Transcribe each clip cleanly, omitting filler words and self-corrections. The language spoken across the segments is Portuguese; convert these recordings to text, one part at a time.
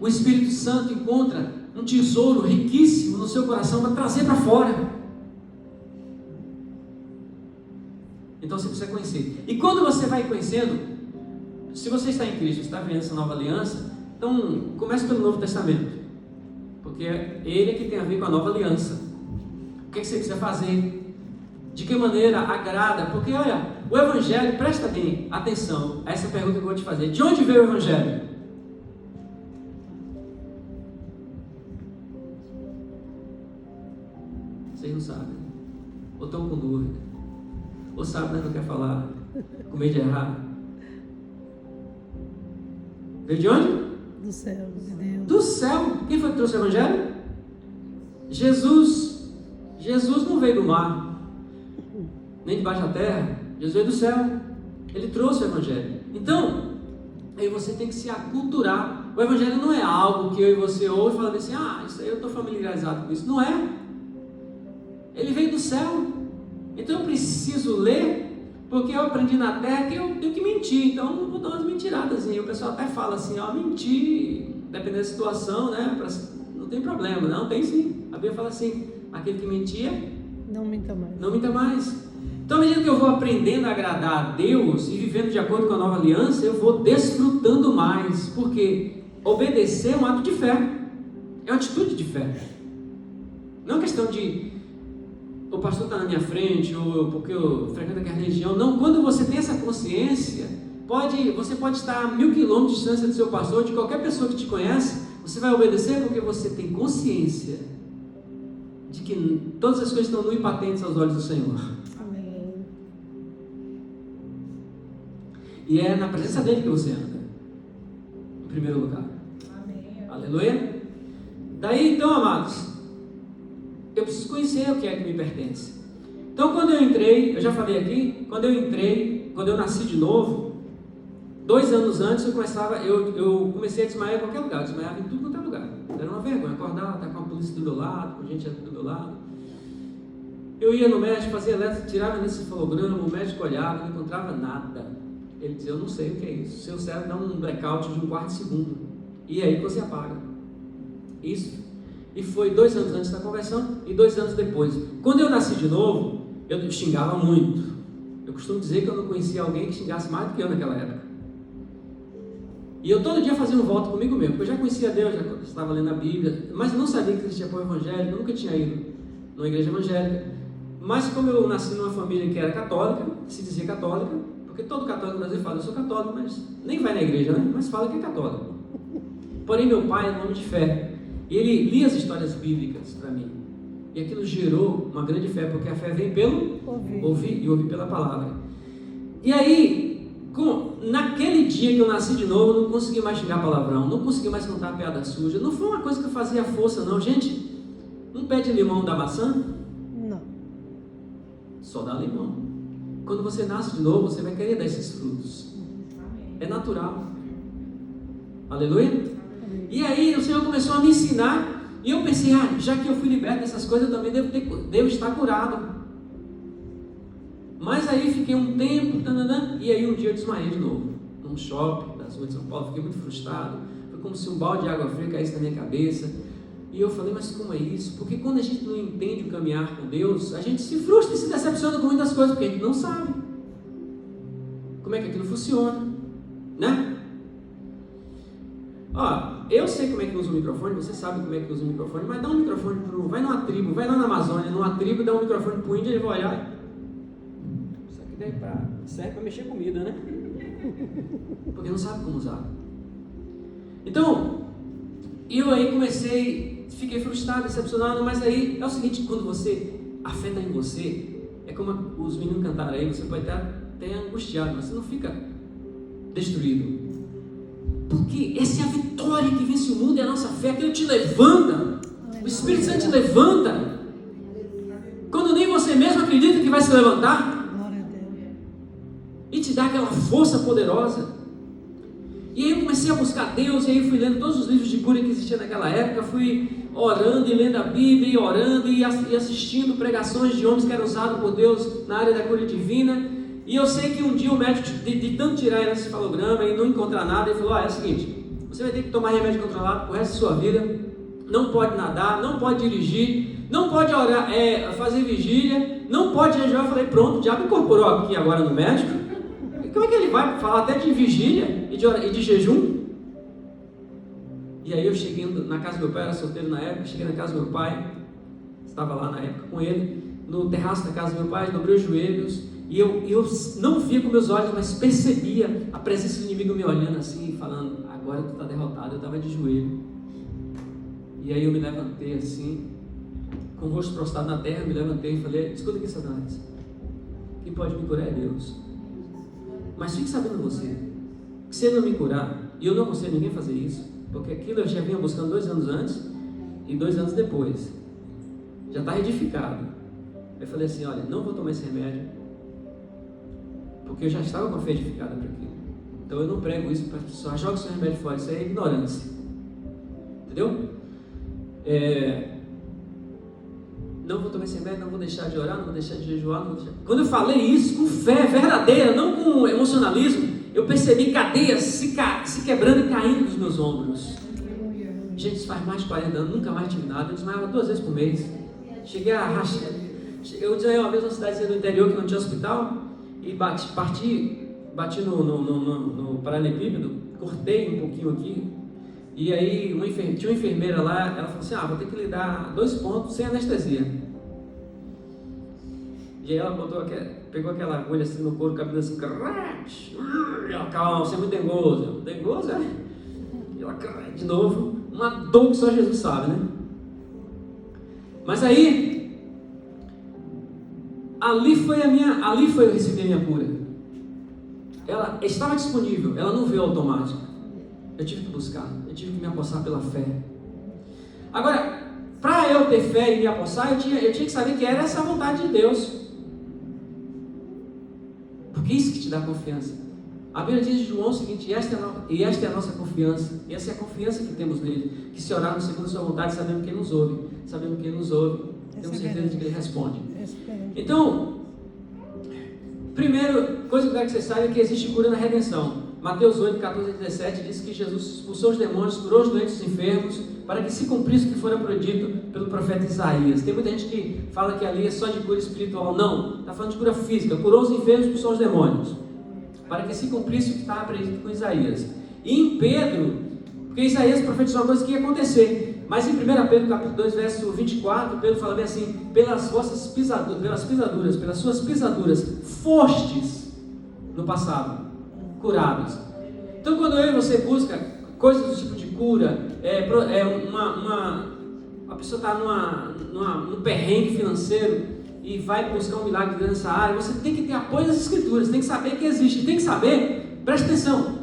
o Espírito Santo encontra um tesouro riquíssimo no seu coração para trazer para fora. Então você precisa conhecer. E quando você vai conhecendo, se você está em Cristo, está vivendo essa nova aliança, então comece pelo Novo Testamento, porque ele é que tem a ver com a nova aliança. O que você precisa fazer? De que maneira agrada? Porque olha, o Evangelho, presta bem atenção a essa pergunta que eu vou te fazer. De onde veio o Evangelho? Vocês não sabem, ou estão com dúvida, ou sabem, mas não quer falar, com medo de errar. Veio de onde? Do céu, de Deus. Do céu. Quem foi que trouxe o Evangelho? Jesus. Jesus não veio do mar, nem debaixo da terra. Jesus veio do céu. Ele trouxe o Evangelho. Então, aí você tem que se aculturar. O Evangelho não é algo que eu e você ouve e fala assim, isso aí eu estou familiarizado com isso. Não é. Ele veio do céu. Então eu preciso ler, porque eu aprendi na terra que eu tenho que mentir. Então eu vou dar umas mentiradas. E o pessoal até fala assim, mentir, dependendo da situação, né? Não tem problema. Não, tem sim. A Bíblia fala assim, aquele que mentia, não minta mais. Não minta mais. Então, à medida que eu vou aprendendo a agradar a Deus e vivendo de acordo com a nova aliança, eu vou desfrutando mais. Porque obedecer é um ato de fé. É uma atitude de fé. Não é questão de o pastor está na minha frente, ou porque eu frequento aquela religião. Não, quando você tem essa consciência, você pode estar a 1000 quilômetros de distância do seu pastor, de qualquer pessoa que te conhece, você vai obedecer porque você tem consciência de que todas as coisas estão nu e patentes aos olhos do Senhor. Amém. E é na presença dele que você anda, em primeiro lugar. Amém. Aleluia. Daí então, amados, eu preciso conhecer o que é que me pertence. Então, quando eu entrei, eu já falei aqui, quando eu nasci de novo, 2 anos antes eu comecei a desmaiar em qualquer lugar, eu desmaiava em tudo quanto é lugar. Era uma vergonha, acordava, estar com a polícia do meu lado, com gente do meu lado. Eu ia no médico, fazia eletro, tirava encefalograma, o médico olhava, não encontrava nada. Ele dizia, eu não sei o que é isso, seu cérebro dá um blackout de 1/4 de segundo, e aí você apaga. Isso. E foi 2 anos antes da conversão e 2 anos depois. Quando eu nasci de novo, eu xingava muito. Eu costumo dizer que eu não conhecia alguém que xingasse mais do que eu naquela época. E eu todo dia fazia um voto comigo mesmo, porque eu já conhecia Deus, já estava lendo a Bíblia, mas eu não sabia que existia apoio evangélico, eu nunca tinha ido numa igreja evangélica. Mas como eu nasci numa família que era católica, se dizia católica, porque todo católico no Brasil fala, eu sou católico, mas nem vai na igreja, né? Mas fala que é católico. Porém, meu pai é um homem de fé. E ele lia as histórias bíblicas para mim. E aquilo gerou uma grande fé, porque a fé vem pelo ouvir e ouvir pela palavra. E aí, naquele dia que eu nasci de novo, eu não consegui mais xingar palavrão, não consegui mais contar piada suja. Não foi uma coisa que eu fazia à força, não. Gente, um pé de limão dá maçã? Não. Só dá limão. Quando você nasce de novo, você vai querer dar esses frutos. Amém. É natural. Aleluia? E aí o Senhor começou a me ensinar, e eu pensei, já que eu fui liberto dessas coisas, eu também devo estar curado. Mas aí fiquei um tempo, e aí um dia eu desmaiei de novo, num shopping das ruas de São Paulo, fiquei muito frustrado, foi como se um balde de água fria caísse na minha cabeça, e eu falei, mas como é isso? Porque quando a gente não entende o caminhar com Deus, a gente se frustra e se decepciona com muitas coisas, porque a gente não sabe como é que aquilo funciona, né? Eu sei como é que usa o microfone, você sabe como é que usa o microfone, mas dá um microfone vai numa tribo, vai lá na Amazônia, numa tribo, dá um microfone pro índio, ele vai olhar. Isso aqui serve para mexer comida, né? Porque não sabe como usar. Então, eu aí fiquei frustrado, decepcionado, mas aí é o seguinte, quando a fé está em você, é como os meninos cantaram aí, você pode estar até angustiado, mas você não fica destruído. Porque essa é a vitória que vence o mundo, é a nossa fé, aquilo te levanta, o Espírito Santo te levanta, quando nem você mesmo acredita que vai se levantar, e te dá aquela força poderosa. E aí eu comecei a buscar Deus, e aí fui lendo todos os livros de cura que existiam naquela época, fui orando e lendo a Bíblia, e orando e assistindo pregações de homens que eram usados por Deus na área da cura divina. E eu sei que um dia o médico, de tanto tirar esse encefalograma e não encontrar nada, ele falou, é o seguinte, Você vai ter que tomar remédio controlado pro resto da sua vida. Não pode nadar, não pode dirigir, não pode orar, fazer vigília, não pode jejuar. Eu falei, pronto, o diabo incorporou aqui agora no médico. E como é que ele vai falar até de vigília e de jejum? E aí eu cheguei na casa do meu pai, eu era solteiro na época, cheguei na casa do meu pai, estava lá na época com ele, no terraço da casa do meu pai, dobrei os joelhos, e eu não via com meus olhos, mas percebia a presença do inimigo me olhando assim, falando, agora tu está derrotado. Eu estava de joelho, e aí eu me levantei assim, com o rosto prostrado na terra, eu me levantei e falei, escuta aqui, Satanás, quem pode me curar é Deus, mas fique sabendo você, que se ele não me curar, e eu não aconselho ninguém a fazer isso, porque aquilo eu já vinha buscando 2 anos antes e 2 anos depois, já está edificado. Eu falei assim, olha, não vou tomar esse remédio, porque eu já estava com a fé edificada para aquilo. Então eu não prego isso para as pessoas, joga o seu remédio fora, isso aí é ignorância. Entendeu? Não vou tomar esse remédio, não vou deixar de orar, não vou deixar de jejuar, não vou deixar... Quando eu falei isso com fé verdadeira, não com emocionalismo, eu percebi cadeias se quebrando e caindo dos meus ombros. Gente, isso faz mais de 40 anos, nunca mais tive nada. Eu desmaiava 2 vezes por mês. Cheguei a rachar. Eu desmaiei uma vez numa cidadezinha do interior que não tinha hospital e bati no paralelepípedo, cortei um pouquinho aqui. E aí tinha uma enfermeira lá, ela falou assim, vou ter que lhe dar 2 pontos sem anestesia. E aí ela pegou aquela agulha assim no couro, cabelo assim, calma, você é muito dengoso. Dengoso, é? E ela, de novo, uma dor que só Jesus sabe, né? Mas aí, ali foi eu recebi a minha cura. Ela estava disponível, ela não veio automática. Eu tive que buscar, eu tive que me apossar pela fé. Agora, para eu ter fé e me apossar, eu tinha que saber que era essa a vontade de Deus. Porque isso que te dá confiança. A Bíblia diz de João o seguinte, e esta é a nossa confiança, e essa é a confiança que temos nele, que se orarmos segundo a sua vontade, sabemos que ele nos ouve, temos certeza de que ele responde. Então, primeiro, coisa que eu quero que você saiba é que existe cura na redenção. Mateus 8, 14 e 17 diz que Jesus expulsou os demônios, curou os doentes e enfermos, para que se cumprisse o que fora predito pelo profeta Isaías. Tem muita gente que fala que ali é só de cura espiritual. Não, está falando de cura física. Curou os enfermos, expulsou os demônios, para que se cumprisse o que estava predito com Isaías. E em Pedro, porque Isaías profetizou uma coisa que ia acontecer, mas em 1 Pedro capítulo 2, verso 24, Pedro fala bem assim, pelas suas pisaduras, fostes no passado curados. Então quando eu e você busca coisas do tipo de cura, a pessoa está num perrengue financeiro e vai buscar um milagre nessa área, você tem que ter apoio das escrituras, tem que saber que existe, tem que saber, preste atenção,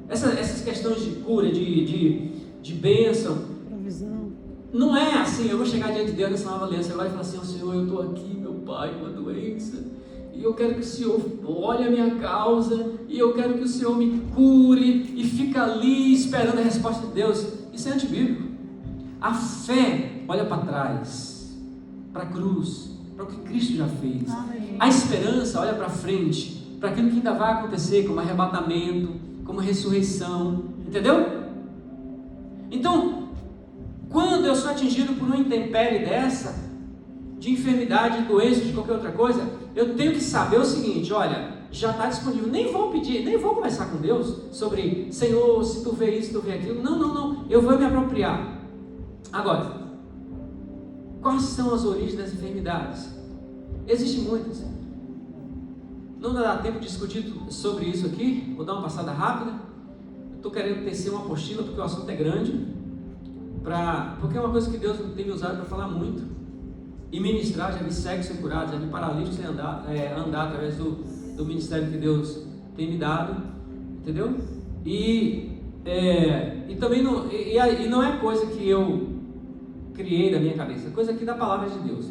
essas questões de cura, de bênção, provisão. Não é assim, eu vou chegar diante de Deus nessa nova aliança agora e falar assim, Senhor, eu estou aqui, meu Pai, com uma doença, e eu quero que o Senhor olhe a minha causa, e eu quero que o Senhor me cure, e fica ali esperando a resposta de Deus. Isso é antibíblico. A fé olha para trás, para a cruz, para o que Cristo já fez. A esperança olha para frente, para aquilo que ainda vai acontecer, como arrebatamento, como ressurreição, entendeu? Então, quando eu sou atingido por uma intempérie dessa, de enfermidade, de doença, de qualquer outra coisa, eu tenho que saber o seguinte, olha, já está disponível, nem vou pedir, nem vou conversar com Deus sobre, Senhor, se tu vê isso, se tu vê aquilo, não, eu vou me apropriar. Agora, quais são as origens das enfermidades? Existem muitas. Não dá tempo de discutir sobre isso aqui, vou dar uma passada rápida. Estou querendo tecer uma apostila porque o assunto é grande, porque é uma coisa que Deus tem me usado para falar muito e ministrar. Já vi cegos ser curados, já vi paralíticos andar através do ministério que Deus tem me dado, entendeu? E também não, e não é coisa que eu criei da minha cabeça, é coisa aqui da palavra de Deus.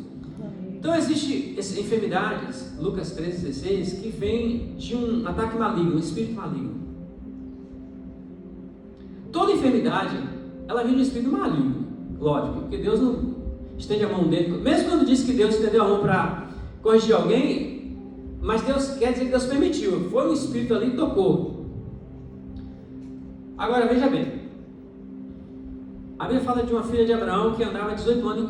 Então existem enfermidades, Lucas 13,16, que vem de um ataque maligno, um espírito maligno. Toda enfermidade, ela vem de um espírito maligno, lógico, porque Deus não estende a mão dele, mesmo quando diz que Deus estendeu a mão para corrigir alguém, mas Deus quer dizer que Deus permitiu, foi um espírito ali e tocou. Agora veja bem, A Bíblia fala de uma filha de Abraão que andava 18 anos